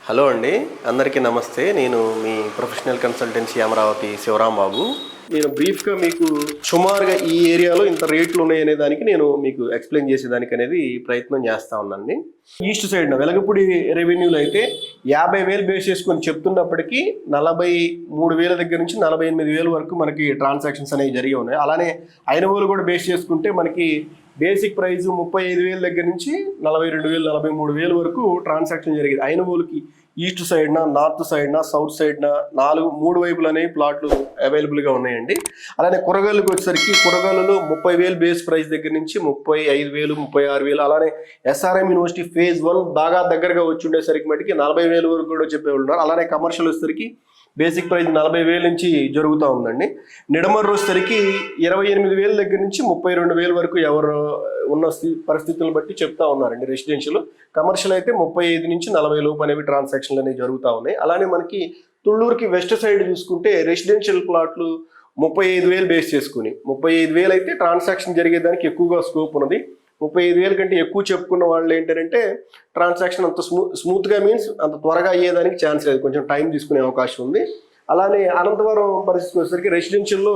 Hello అండి, అందరికీ నమస్తే. నేను మీ ప్రొఫెషనల్ కన్సల్టెన్సీ అమరావతి శివరాం బాబు. నేను బ్రీఫ్గా మీకు సుమారుగా ఈ ఏరియాలో ఇంత రేట్లు ఉన్నాయనే దానికి నేను మీకు ఎక్స్ప్లెయిన్ చేసేదానికి అనేది ప్రయత్నం చేస్తా ఉన్నానండి. ఈస్ట్ సైడ్ వెలగపూడి రెవెన్యూలో అయితే 50,000 బేస్ చేసుకొని చెప్తున్నప్పటికీ 43,000 దగ్గర నుంచి 48,000 వరకు మనకి ట్రాన్సాక్షన్స్ అనేవి జరిగి ఉన్నాయి. అలానే ఐనవోలు కూడా బేస్ చేసుకుంటే మనకి బేసిక్ ప్రైస్ 35,000 దగ్గర నుంచి 42,000 43,000 వరకు ట్రాన్సాక్షన్ జరిగేది. ఐనవోలుకి ఈస్ట్ సైడ్న, నార్త్ సైడ్న, సౌత్ సైడ్న 3 వైపులు అనేవి ప్లాట్లు అవైలబుల్గా ఉన్నాయండి. అలానే కూరగాయలకు వచ్చేసరికి కూరగాయలలో 30,000 బేస్ ప్రైస్ దగ్గర నుంచి 35,000 36,000, అలానే ఎస్ఆర్ఎం యూనివర్సిటీ ఫేజ్ 1 బాగా దగ్గరగా వచ్చి ఉండేసరికి మటుకి 40,000 వరకు కూడా చెప్పేవాళ్ళు ఉన్నారు. అలానే కమర్షియల్ వచ్చేసరికి బేసిక్ ప్రైస్ 40,000 నుంచి జరుగుతూ ఉందండి. నిడమర్రు వచ్చేసరికి 28,000 దగ్గర నుంచి 32,000 వరకు ఎవరు ఉన్న పరిస్థితులను బట్టి చెప్తా ఉన్నారండి. రెసిడెన్షియల్, కమర్షియల్ అయితే 35 నుంచి 40 లోపు అనేవి ట్రాన్సాక్షన్లు అనేవి జరుగుతూ ఉన్నాయి. అలానే మనకి తుళ్ళూరుకి వెస్ట్ సైడ్ చూసుకుంటే రెసిడెన్షియల్ ప్లాట్లు 35,000 బేస్ చేసుకుని 35,000 అయితే ట్రాన్సాక్షన్ జరిగేదానికి ఎక్కువగా స్కోప్ ఉన్నది. 35,000 కంటే ఎక్కువ చెప్పుకున్న వాళ్ళు ఏంటంటే ట్రాన్సాక్షన్ అంత స్మూత్గా మీన్స్ అంత త్వరగా అయ్యేదానికి ఛాన్స్ లేదు, కొంచెం టైం తీసుకునే అవకాశం ఉంది. అలానే అనంతవరం పరిస్థితి వచ్చేసరికి రెసిడెన్షియల్లో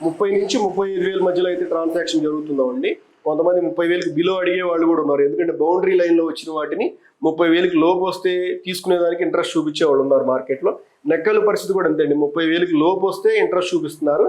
30 నుంచి 35,000 మధ్యలో అయితే ట్రాన్సాక్షన్ జరుగుతుందండి. కొంతమంది 30,000కి బిలో అడిగే వాళ్ళు కూడా ఉన్నారు. ఎందుకంటే బౌండరీ లైన్లో వచ్చిన వాటిని 30,000కి లోపు వస్తే తీసుకునేదానికి ఇంట్రెస్ట్ చూపించే వాళ్ళు ఉన్నారు మార్కెట్లో. నెక్కల పరిస్థితి కూడా అంతే అండి, 30,000కి లోపు వస్తే ఇంట్రెస్ట్ చూపిస్తున్నారు.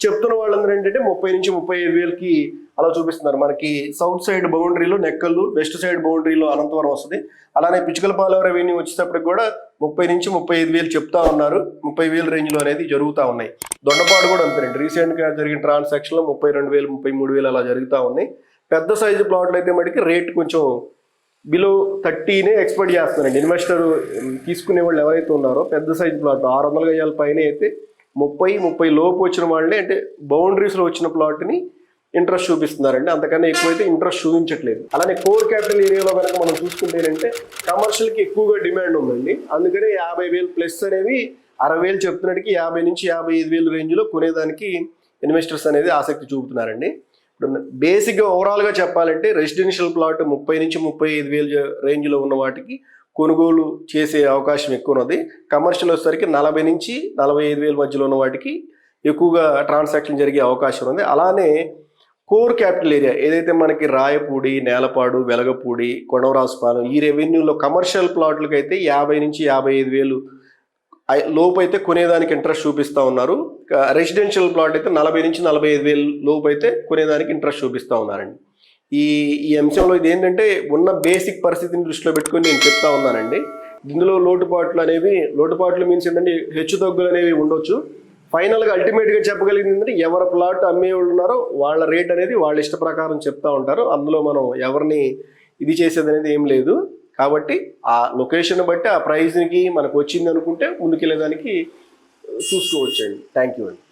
చెప్తున్న వాళ్ళందరూ ఏంటంటే 30 నుంచి 35,000కి అలా చూపిస్తున్నారు. మనకి సౌత్ సైడ్ బౌండరీలో నెక్కల్లు, వెస్ట్ సైడ్ బౌండరీలో అనంతవరం వస్తుంది. అలానే పిచ్చుకలపాలెం రెవెన్యూ వచ్చేటప్పటికి కూడా 30 నుంచి 35,000 చెప్తా ఉన్నారు. 30,000 రేంజ్లో అనేది జరుగుతూ ఉన్నాయి. దొండపాడు కూడా అంతేనండి, రీసెంట్గా జరిగిన ట్రాన్సాక్షన్లో 32,000 33,000 అలా జరుగుతూ ఉన్నాయి. పెద్ద సైజు ప్లాట్లు అయితే మటుకి రేట్ కొంచెం బిలో 30నే ఎక్స్పెక్ట్ చేస్తున్నారండి. ఇన్వెస్టర్ తీసుకునే వాళ్ళు ఎవరైతే ఉన్నారో పెద్ద సైజు ప్లాట్ 600 గజాల పైన అయితే 30 లోపు వచ్చిన వాళ్ళే అంటే బౌండరీస్లో వచ్చిన ప్లాట్ని ఇంట్రెస్ట్ చూపిస్తున్నారండి. అంతకన్నా ఎక్కువైతే ఇంట్రెస్ట్ చూపించట్లేదు. అలానే కోర్ క్యాపిటల్ ఏరియాలో కనుక మనం చూసుకుంటే ఏంటంటే కమర్షియల్కి ఎక్కువగా డిమాండ్ ఉందండి. అందుకనే 50,000 ప్లస్ అనేవి 60,000 చెప్తున్నట్టుకి 50 నుంచి 55,000 రేంజ్లో కొనేదానికి ఇన్వెస్టర్స్ అనేది ఆసక్తి చూపుతున్నారండి. ఇప్పుడు బేసిక్గా ఓవరాల్గా చెప్పాలంటే రెసిడెన్షియల్ ప్లాట్ 30 నుంచి 35,000 రేంజ్లో ఉన్న వాటికి కొనుగోలు చేసే అవకాశం ఎక్కువ ఉన్నది. కమర్షియల్ వచ్చేసరికి 40 నుంచి 45,000 మధ్యలో ఉన్న వాటికి ఎక్కువగా ట్రాన్సాక్షన్ జరిగే అవకాశం ఉంది. అలానే కోర్ క్యాపిటల్ ఏరియా ఏదైతే మనకి రాయపూడి, నేలపాడు, వెలగపూడి, కొడవరాజుపాలెం ఈ రెవెన్యూలో కమర్షియల్ ప్లాట్లకి అయితే 50 నుంచి 55,000 లోపు అయితే కొనేదానికి ఇంట్రెస్ట్ చూపిస్తూ ఉన్నారు. రెసిడెన్షియల్ ప్లాట్ అయితే 40 నుంచి 45,000 లోపు అయితే కొనేదానికి ఇంట్రెస్ట్ చూపిస్తూ ఉన్నారండి. ఈ అంశంలో ఇది ఏంటంటే ఉన్న బేసిక్ పరిస్థితిని దృష్టిలో పెట్టుకొని నేను చెప్తా ఉన్నానండి. ఇందులో లోటుపాట్లు మీన్స్ ఏంటంటే హెచ్చు తగ్గులు అనేవి ఉండొచ్చు. ఫైనల్గా అల్టిమేట్గా చెప్పగలిగింది ఏంటంటే ఎవరి ప్లాట్ అమ్మే వాళ్ళు ఉన్నారో వాళ్ళ రేట్ అనేది వాళ్ళ ఇష్ట ప్రకారం చెప్తా ఉంటారు. అందులో మనం ఎవరిని ఇది చేసేది అనేది ఏం లేదు. కాబట్టి ఆ లొకేషన్ బట్టి ఆ ప్రైస్కి మనకు వచ్చింది అనుకుంటే ముందుకెళ్ళేదానికి చూసుకోవచ్చండి. థ్యాంక్ యూ అండి.